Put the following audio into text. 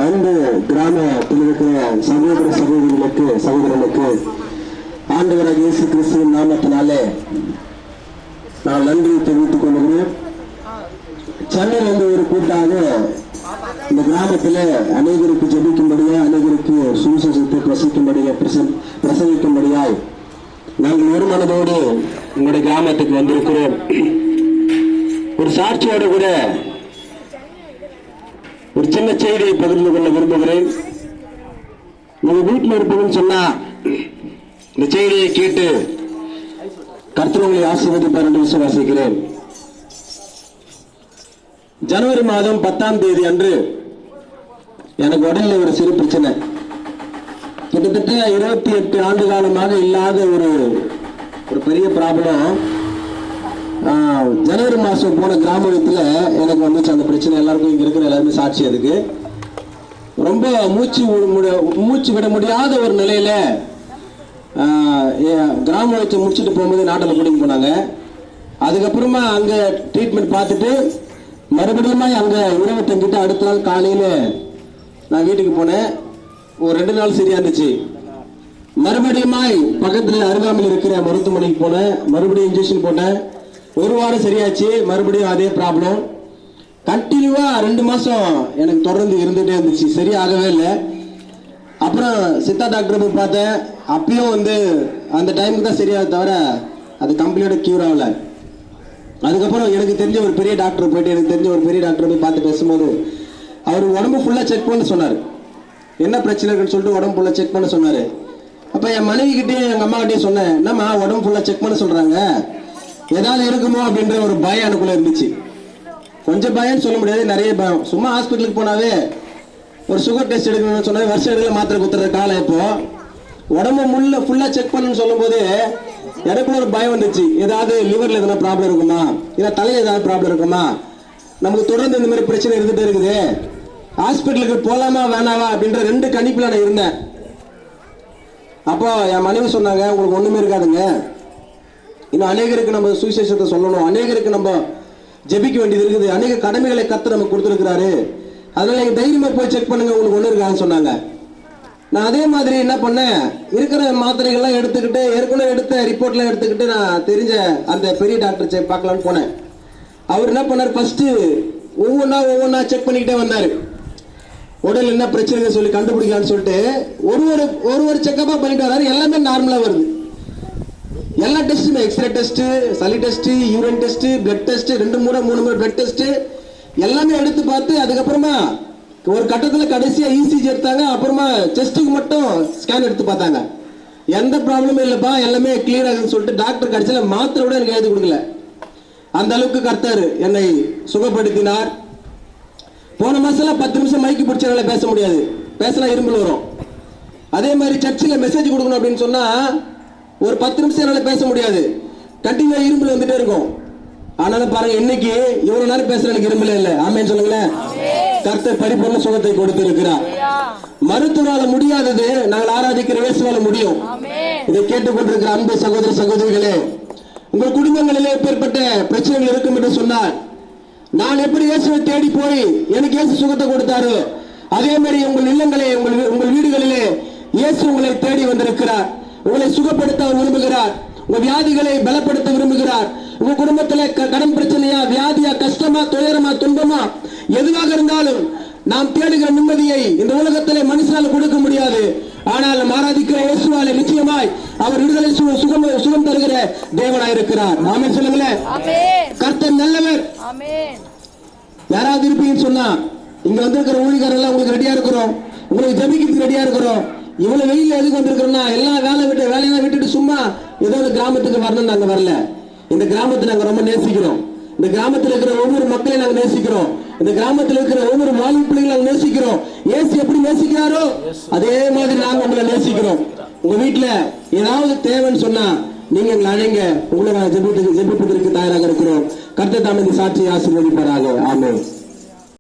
அன்பு கிராமத்தில் இருக்கிற சகோதர சகோதரர்களுக்கு ஆண்டவராக இயேசு கிறிஸ்துவின் நாமத்தினாலே நான் நன்றி தெரிவித்துக் கொள்கிறேன். சென்னையில் வந்து ஒரு கூட்டாக இந்த கிராமத்தில் அநேகருக்கு ஜெபிக்கும்படியா, அநேகருக்கு சுவிசேஷத்தை பிரசவிக்கும்படியாய் நாங்கள் ஒரு மனதோடு உங்களுடைய கிராமத்துக்கு வந்திருக்கிறோம். ஒரு சாட்சியோடு கூட ஒரு சின்ன செய்தியை பகிர்ந்து கொள்ள விரும்புகிறேன். உங்க வீட்டில் இருப்பதுன்னு சொன்னா இந்த செய்தியை கேட்டு கர்த்தர் உங்களை ஆசீர்வதிப்பார் என்று விசுவாசிக்கிறேன். ஜனவரி மாதம் 10ஆம் தேதி அன்று எனக்கு உடலில் ஒரு சிறு பிரச்சனை. கிட்டத்தட்ட 28 ஆண்டு காலமாக இல்லாத ஒரு பெரிய ப்ராப்ளம். ஜனவரி மாதம் போன கிராமத்தில் எனக்கு வந்துச்சு அந்த பிரச்சனை. எல்லாருக்கும் இங்கே இருக்கிற எல்லாருமே சாட்சி. அதுக்கு ரொம்ப மூச்சு விட முடியாத ஒரு நிலையில கிராம வச்சு முடிச்சுட்டு போகும்போது நாட்டில் கூட்டிட்டு போனாங்க. அதுக்கப்புறமா அங்கே ட்ரீட்மெண்ட் பார்த்துட்டு மறுபடியும் அங்கே 25 அடுத்த நாள் காலையில் நான் வீட்டுக்கு போனேன். ஒரு 2 நாள் சரியா இருந்துச்சு. மறுபடியும் பக்கத்தில் அருகாமையில் இருக்கிற மருத்துவமனைக்கு போனேன். மறுபடியும் இன்ஜெக்ஷன் போட்டேன். 1 வாரம் சரியாச்சு. மறுபடியும் அதே ப்ராப்ளம். கண்டினியூவா 2 மாசம் எனக்கு தொடர்ந்து இருந்துகிட்டே இருந்துச்சு. சரியாகவே இல்லை. அப்புறம் சித்தா டாக்டர் போய் பார்த்தேன். அப்பயும் வந்து அந்த டைமுக்கு தான் சரியாக தவிர அது கம்ப்ளீட்டா கியூர் ஆகல. அதுக்கப்புறம் எனக்கு தெரிஞ்ச ஒரு பெரிய டாக்டர் போய் பார்த்து பேசும்போது அவர் உடம்பு ஃபுல்லா செக் பண்ண சொன்னார். என்ன பிரச்சனை இருக்குன்னு சொல்லிட்டு உடம்பு ஃபுல்லா செக் பண்ண சொன்னாரு. அப்ப என் மனைவி கிட்டே எங்க அம்மா கிட்டே சொன்னேன், என்னம்மா உடம்பு ஃபுல்லா செக் பண்ண சொல்றாங்க, ஏதாவது இருக்குமோ அப்படின்ற ஒரு பயம் எனக்குள்ள இருந்துச்சு. கொஞ்சம் பயம் சொல்ல முடியாது, நிறைய பயம். சும்மா ஹாஸ்பிட்டலுக்கு போனாவே ஒரு சுகர் டெஸ்ட் எடுக்கணும்னு சொன்னாவே வருஷம் இடத்துல மாத்திரை குத்துற காலம். இப்போ உடம்பு ஃபுல்லா செக் பண்ணணும்னு சொல்லும் போது எனக்குள்ள ஒரு பயம் வந்துச்சு. ஏதாவது லிவர்ல எதனா ப்ராப்ளம் இருக்குமா, இல்ல தலையில ஏதாவது ப்ராப்ளம் இருக்குமா, நமக்கு தொடர்ந்து இந்த மாதிரி பிரச்சனை இருந்துட்டே இருக்குது, ஹாஸ்பிட்டலுக்கு போலாமா வேணாவா அப்படின்ற 2 கணிப்புல நான் இருந்தேன். அப்போ என் மனைவி சொன்னாங்க, உங்களுக்கு ஒண்ணுமே இருக்காதுங்க, இன்னும் அநேகருக்கு நம்ம சுவிசேஷத்தை சொல்லணும், அநேகருக்கு நம்ம ஜெபிக்க வேண்டியது இருக்குது, அநேக கடமைகளை கத்து நம்ம கொடுத்துருக்கிறாரு, அதனால நீங்க தைரியமா போய் செக் பண்ணுங்க, உங்களுக்கு ஒண்ணு இருக்கான்னு சொன்னாங்க. நான் அதே மாதிரி என்ன பண்ணேன், இருக்கிற மாத்திரைகள்லாம் எடுத்துக்கிட்டு ஏற்கனவே எடுத்த ரிப்போர்ட்லாம் எடுத்துக்கிட்டு நான் தெரிஞ்ச அந்த பெரிய டாக்டர் பார்க்கலான்னு போனேன். அவர் என்ன பண்ணார், ஃபர்ஸ்ட் ஒவ்வொன்னா செக் பண்ணிக்கிட்டே வந்தாரு. உடல் என்ன பிரச்சனை சொல்லி கண்டுபிடிக்கலான்னு சொல்லிட்டு ஒரு செக்கப்பா பண்ணிட்டு வராரு. எல்லாமே நார்மலா வருது. எல்லா டெஸ்ட்டுமே, எக்ஸ்ரே டெஸ்ட், சளி test, urine test, blood test, 2 முறை 3 முறை பிளட் டெஸ்ட் எல்லாமே எடுத்து பார்த்து அதுக்கப்புறமா ஒரு கட்டத்தில் கடைசியா இசிஜி எடுத்தாங்க. அப்புறமா செஸ்ட்டுக்கு மட்டும் ஸ்கேன் எடுத்து பார்த்தாங்க. எந்த ப்ராப்ளமும் இல்லப்பா, எல்லாமே கிளியர் ஆகுதுன்னு சொல்லிட்டு டாக்டர் கடைசியில மாத்திரை கூட எனக்கு எழுதி கொடுக்கல. அந்த அளவுக்கு கர்த்தர் என்னை சுகப்படுத்தினார். போன மாசம் 10 நிமிஷம் மைக்கு பிடிச்சவங்கள பேச முடியாது, பேசினா இரும்புல வரும். அதே மாதிரி சர்ச்சில் மெசேஜ் கொடுக்கணும் அப்படின்னு சொன்னா ஒரு 10 நிமிஷம் என்னால பேச முடியாது, கண்டிப்பா இரும்புல வந்துட்டே இருக்கும். ஆனாலும் பாருங்க, இன்னைக்கு இவ்வளவு நேரம் பேசுற எனக்கு இரும்புல இல்லை. ஆமேன்னு சொல்லுங்களேன். கர்த்தர் பரிபூர்ண சுகத்தை கொடுத்து இருக்கிறார். மருத்துவரால முடியாதது நாங்கள் ஆராதிக்கிற இயேசுவால முடியும். இதை கேட்டுக்கொண்டிருக்கிற அன்பு சகோதர சகோதரிகளே, உங்கள் குடும்பங்களிலே எப்பேற்பட்ட பிரச்சனைகள் இருக்கும் என்று சொன்னார், நான் எப்படி இயேசுவை தேடி போய் எனக்கு இயேசு சுகத்தை கொடுத்தாரோ அதே மாதிரி உங்கள் இல்லங்களே, உங்கள் வீடுகளிலே இயேசு உங்களை தேடி வந்திருக்கிறார். உங்களை சுகப்படுத்த விரும்புகிறார். உங்க வியாதிகளை பலப்படுத்த விரும்புகிறார். உங்க குடும்பத்துல கடன் பிரச்சனையா, வியாதியா, கஷ்டமா, துயரமா, துன்பமா எதுவாக இருந்தாலும் நாம் தேடுகிற நிம்மதியை இந்த உலகத்திலே மனுஷனால கொடுக்க முடியாது. ஆனால் நாம் ஆராதிக்கிற இயேசுவாலே நிச்சயமாய் அவர் விடுதலை சுகம் தருகிற தேவனாய் இருக்கிறார். ஆமென் சொல்லுங்களேன். கர்த்தர் நல்லவர். யாராவது இருப்பீங்கன்னு சொன்னா இங்க வந்திருக்கிற ஊழியர்கள் உங்களுக்கு ரெடியா இருக்கிறோம், உங்களுக்கு ஜெபிக்கிறதுக்கு ரெடியா இருக்கிறோம். இவ்வளவு வெயில் எதுக்கு வந்திருக்கிறோம்னா எல்லாம் வேலையெல்லாம் விட்டுட்டு சும்மா ஏதோ ஒரு கிராமத்துக்கு வரணும். நாங்க வரல, இந்த கிராமத்தை நாங்க ரொம்ப நேசிக்கிறோம். இந்த கிராமத்தில் இருக்கிற ஒவ்வொரு மக்களையும் நாங்க நேசிக்கிறோம். இந்த கிராமத்தில் இருக்கிற ஒவ்வொரு வாலிப பிள்ளைகளை நாங்க நேசிக்கிறோம். இயேசு எப்படி நேசிக்கிறாரோ அதே மாதிரி நாங்க உங்களை நேசிக்கிறோம். உங்க வீட்டுல ஏதாவது தேவைன்னு சொன்னா நீங்க எங்களை அழைங்க, உங்களை நான் ஜெபிப்பதற்கு தயாராக இருக்கிறோம். கர்த்தர் தாமே சாட்சியை ஆசீர்வதிப்பாராக. ஆமென்.